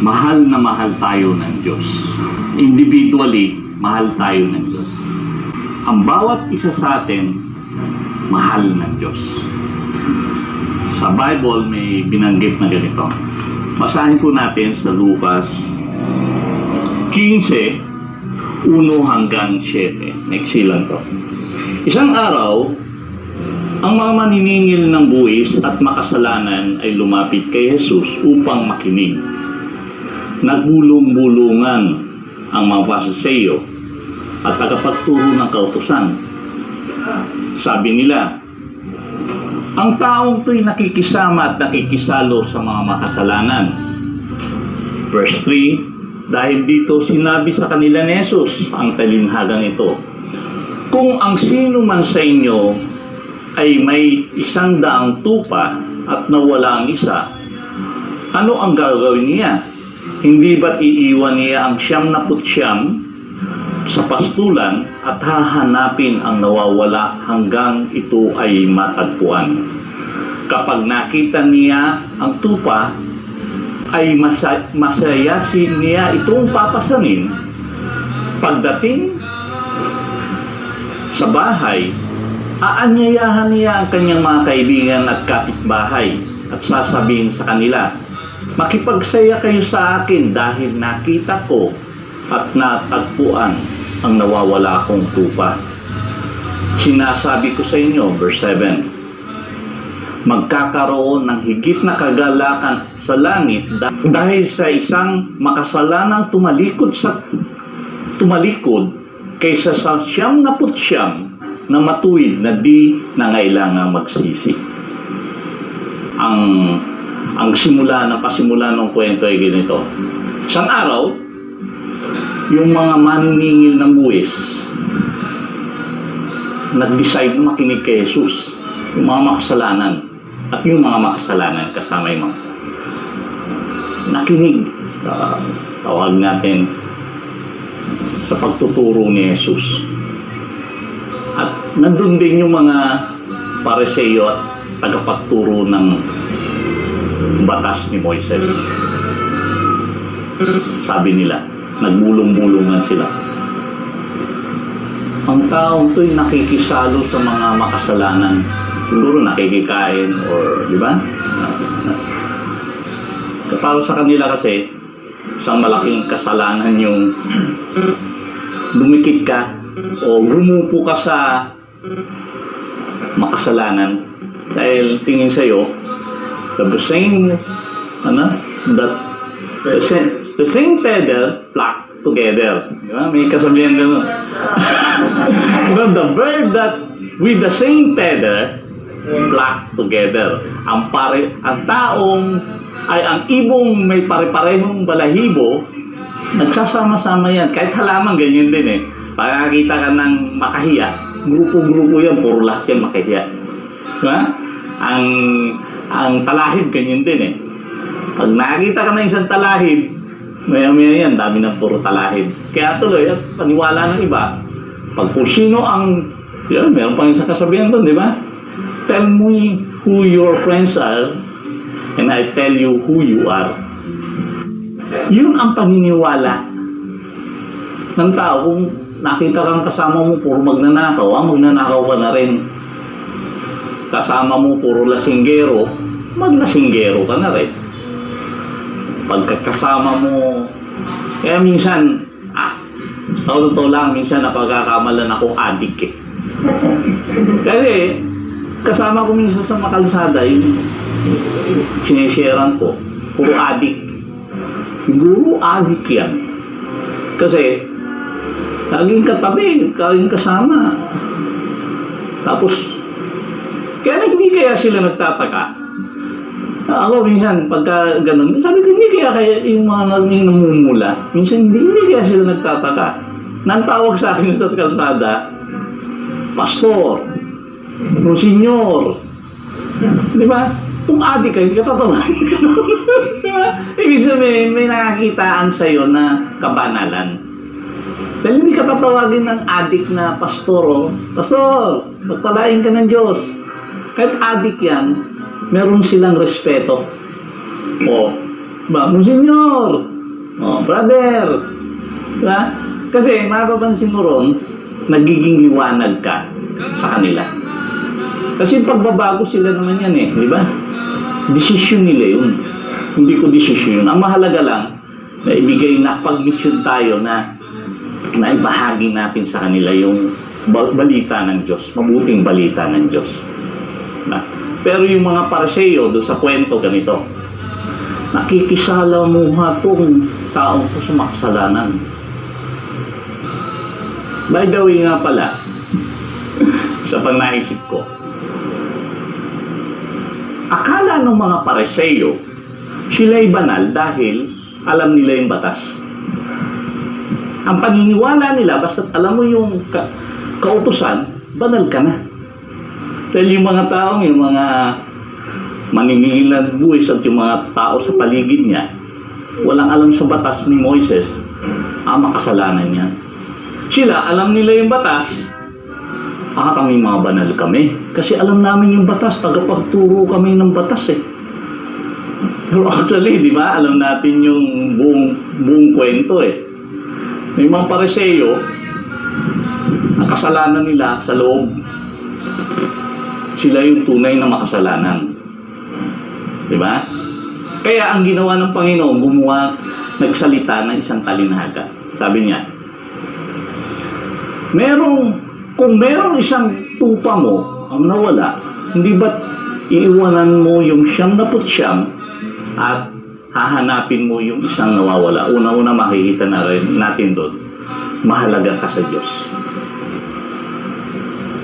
mahal na mahal tayo ng Diyos. Individually, mahal tayo ng Diyos. Ang bawat isa sa atin, mahal ng Diyos. Sa Bible, may binanggit na ganito. Basahin po natin sa Lucas 15, 1 hanggang 7. Next lang to. Isang araw, ang mga maniningil ng buwis at makasalanan ay lumapit kay Jesus upang makinig. Nagbulong-bulungan ang mga Pariseo at tagapagturo ng kautusan. Sabi nila, ang taong to'y nakikisama at nakikisalo sa mga makasalanan. Verse 3, dahil dito sinabi sa kanila ni Jesus ang talinhagang ito, kung ang sino man sa inyo ay may 100 tupa at nawala ang isa, ano ang gagawin niya? Hindi ba't iiwan niya ang 99 sa pastulan at hahanapin ang nawawala hanggang ito ay matagpuan? Kapag nakita niya ang tupa, ay masayasin niya itong papasanin. Pagdating sa bahay, aanyayahan niya ang kanyang mga kaibigan at kapitbahay at sasabihin sa kanila, makipagsaya kayo sa akin dahil nakita ko at natagpuan ang nawawala kong tupa. Sinasabi ko sa inyo, verse 7, magkakaroon ng higit na kagalakan sa langit dahil sa isang makasalanang tumalikod kaysa sa 99 na matuwid na di nangailangang magsisi. Ang simula ng pasimula ng kwento ay ganito. Isang araw, yung mga maniningil ng buwis nag-decide na makinig kay Jesus. Yung mga makasalanan at yung mga makasalanan kasama yung mga nakinig. Tawag natin sa pagtuturo ni Jesus. At nandun din yung mga Pariseo at tagapagturo ng batas ni Moises. Sabi nila, nagbulong-bulungan sila. Ang taong to'y nakikisalo sa mga makasalanan. Siguro nakikikain or, di ba? Para sa kanila kasi, isang malaking kasalanan yung dumikit ka o gumupo ka sa makasalanan dahil tingin sa'yo the same feather flock together. Diba? May kasabihan gano'n. The bird that with the same feather flock together. Ang taong ay ang ibong may pare-parehong balahibo, nagsasama-sama yan. Kahit halaman, ganyan din eh. Pag nakita ka ng makahiya, grupo-grupo yan, puro lahat yan makahiya. Diba? Ang talahib, ganyan din eh. Pag nakita ka ng isang talahib, maya-maya yan, dami ng puro talahib. Kaya tuloy, at paniwala ng iba, pag kung sino ang, yun, meron pang isang kasabihan doon, di ba? Tell me who your friends are, and I tell you who you are. Yun ang paniniwala ng tao. Kung nakita kang kasama mo puro magnanakaw, magnanakaw ka na rin. Kasama mo puro lasinggero, maglasinggero ka na rin. Pagkakasama mo, kaya minsan, totoo lang, minsan napagkakamalan ako adik eh. Kasi, kasama ko minsan sa makalsada, yung sinesharean ko, puro adik. Siguro adik yan. Kasi, laging katabi, laging kasama. Tapos, kaya hindi kaya sila nagtataka. Ako minsan, pagka ganun, sabi ko, hindi kaya yung mga namumula, minsan hindi kaya sila nagtataka. Nang sa akin sa kalsada, pastor, monsenyor, di ba? Kung adik ka, hindi ka tatawagin ka. Ibig sabihin, may nakakitaan sa'yo na kabanalan. Dahil hindi ka tatawagin ng adik na pastor, oh. Pastor, magpalain ka ng Diyos. Kahit adik yan, meron silang respeto. O, ba, monsenyor, Oh, brother. Diba? Kasi mapapansin mo ron, nagiging liwanag ka sa kanila. Kasi pagbabago sila naman yan eh, di ba? Desisyon nila yun. Hindi ko desisyon yun. Ang mahalaga lang, na ibigay na pag-mission tayo na ibahagi natin sa kanila yung balita ng Diyos, mabuting balita ng Diyos. Na? Pero yung mga Pariseo doon sa kwento ganito, nakikisala mo ha itong taong ko sa makasalanan. By the way nga pala, sa pag-naisip ko, akala ng mga Pariseo, sila'y banal dahil alam nila yung batas. Ang paniniwala nila, basta alam mo yung kautusan, banal ka na. Dahil yung mga taong, yung mga maniningil na buwis at yung mga tao sa paligid niya, walang alam sa batas ni Moises, makasalanan niya. Sila, alam nila yung batas, kami mga banal kami. Kasi alam namin yung batas, tagapagturo kami ng batas eh. Pero actually, di ba, alam natin yung buong kwento eh. May mga Pariseo, ang kasalanan nila sa loob, sila yung tunay na makasalanan. Di ba? Kaya ang ginawa ng Panginoon, nagsalita ng isang talinhaga. Sabi niya, kung merong isang tupa mo ang nawala, hindi ba't iiwanan mo yung 99 at hahanapin mo yung isang nawawala? Una-una makikita na rin natin doon, mahalaga ka sa Diyos.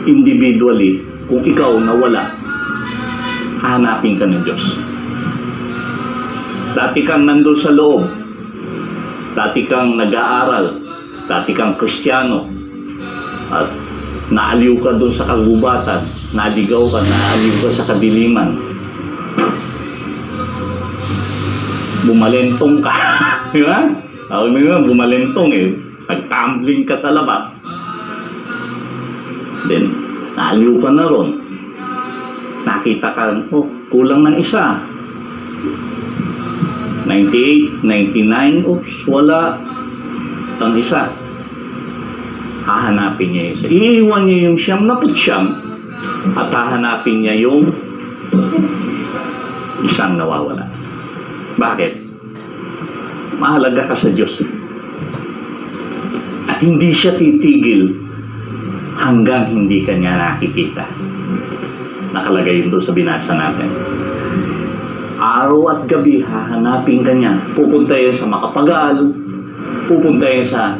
Individually, kung ikaw nawala, hahanapin ka ng Diyos. Dati kang nandun sa loob, dati kang nag-aaral, dati kang Kristiyano, at naaliw ka doon sa kagubatan, naligaw ka, naaliw ka sa kadiliman, bumalentong ka. Di ba? Tawag mo yun, bumalentong eh. Nag-tumbling ka sa labas. Then, naaliw ka na ron. Nakita ka, kulang ng isa. 98, 99, oops, wala. Ang isa. Hahanapin niya yung isa. Iiwan niya yung 99 at hahanapin niya yung isang nawawala. Bakit? Mahalaga ka sa Diyos. At hindi siya titigil hanggang hindi ka niya nakikita. Nakalagay yun doon sa binasa natin. Araw at gabi, hahanapin ka niya. Pupunta yan sa Makapagal, pupunta yan sa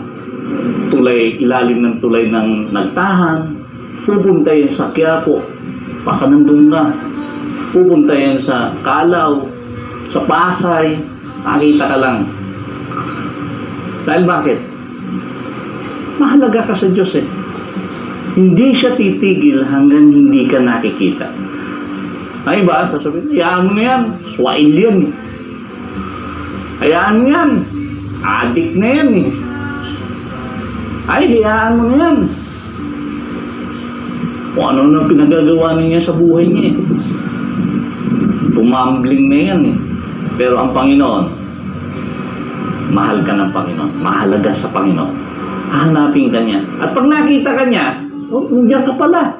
ilalim ng tulay ng Nagtahan, pupunta yan sa Quiapo, baka nandun na, pupunta yan sa Calao, sa Pasay, nakita ka lang. Dahil bakit? Mahalaga ka sa Diyos eh. Hindi siya titigil hanggang hindi ka nakikita. Ay ba? Sasabihin, hayaan mo na yan. Swail yan eh. Hayaan mo yan. Adik na yan eh. Ay, hayaan mo na yan. Kung ano na pinagagawa niya sa buhay niya eh. Tumambling na yan eh. Pero ang Panginoon, mahal ka ng Panginoon. Mahalaga sa Panginoon. Hahanapin ka niya. At pag nakita ka niya, nandiyan ka pala.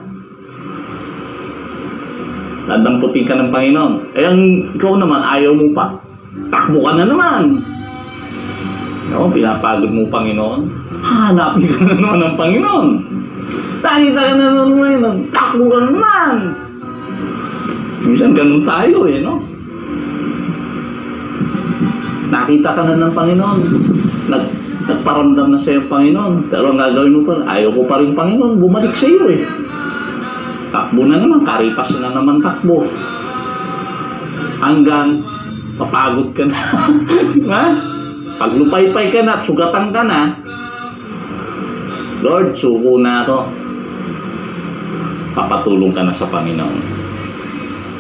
Dadamputin ka ng Panginoon. Eh, ikaw naman, ayaw mo pa. Takbo ka na naman. Pinapagod mo Panginoon. Hahanapin ka na naman ng Panginoon. Nakita ka na naman. Takbo ka na naman. Minsan ganun tayo eh, no? Nakita ka na ng Panginoon. Nagparamdam na sa'yo ang Panginoon. Pero ang gagawin mo pa, ayaw ko pa rin Panginoon. Bumalik sa iyo eh. Takbo na naman, karipas na naman takbo. Hanggang papagod ka na. Ha? Pag lupay-pay ka na at sugatan ka na, Lord, suko na ako. Papatulong ka na sa Panginoon.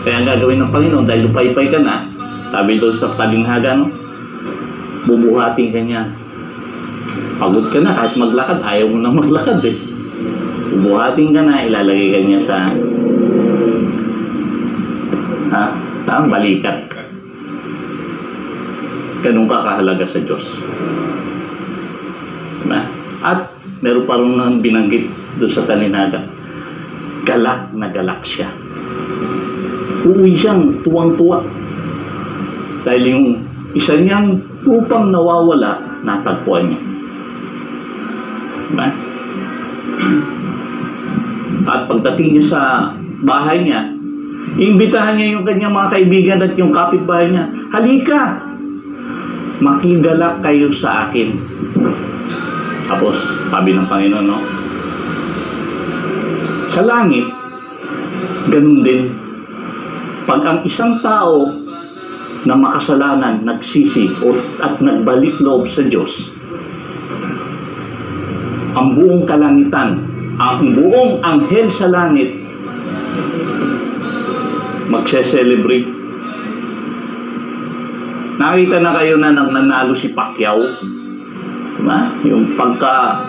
Kaya ang gagawin ng Panginoon, dahil lupay-pay ka na, sabi doon sa talinghaga, no? Bubuhatin ka niya. Pagod ka na, kahit maglakad, ayaw mo na maglakad eh. Bubuhatin ka na, ilalagay ka niya sa balikat. Ganun ka kahalaga sa Diyos. Diba? At meron pa rin nang binanggit doon sa talinhaga. Galak na galak siya. Uuwi siyang tuwang-tuwa. Dahil yung isa niyang upang nawawala, natagpuan niya. Diba? At pagdating niya sa bahay niya, iimbitahan niya yung kanyang mga kaibigan at yung kapitbahay niya, halika! Makigalak kayo sa akin. Tapos, sabi ng Panginoon, no? Sa langit, ganun din. Pag ang isang tao na makasalanan, nagsisi at nagbalik loob sa Diyos, ang buong kalangitan, ang buong anghel sa langit, magse-celebrate. Nakita na kayo na nanalo si Pacquiao? Diba? Yung pagka...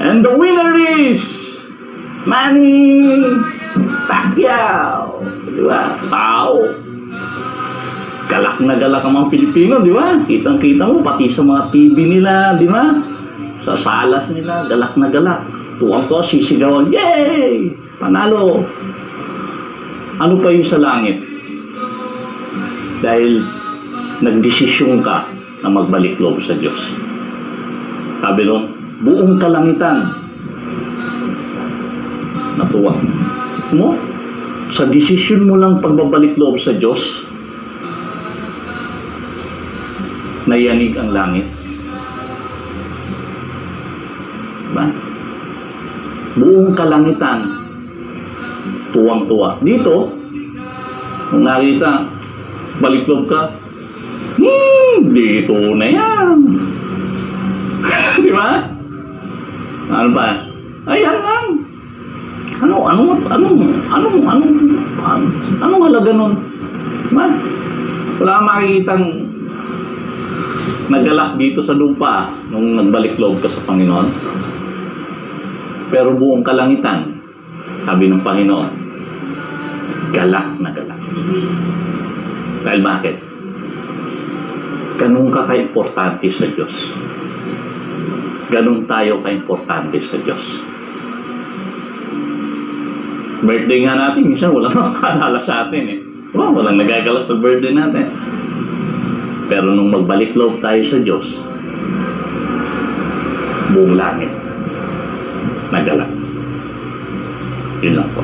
And the winner is... Manny Pacquiao! Diba? Tao! Galak na galak ang mga Pilipino, diba? Kitang-kita mo, pati sa mga TV nila, diba? Sa salas nila, galak na galak. Tuwang ko, sisigawan, yay! Panalo! Ano pa yung sa langit? Dahil nagdesisyon ka na magbalik loob sa Diyos. Sabi nun, buong kalangitan natuwa. Mo? Sa desisyon mo lang pagbabalik loob sa Diyos, nayanig ang langit. Diba? Buong kalangitan tuwang-tuwa. Dito, kung nakita, balik loob ka, dito na yan. Di ba? Ano ba? Ayan lang. Anong halaga nun? Diba? Wala kang makikitang nagalak dito sa lupa nung nagbalik loob ka sa Panginoon. Pero buong kalangitan, sabi ng Panginoon, galak na galak. Dahil bakit? Ganun ka ka-importante sa Diyos. Ganun tayo ka-importante sa Diyos. Birthday nga natin, minsan walang makakaalala sa atin eh. Walang nagagalak sa birthday natin. Pero nung magbalik loob tayo sa Diyos, buong langit nagalak. Yun lang po.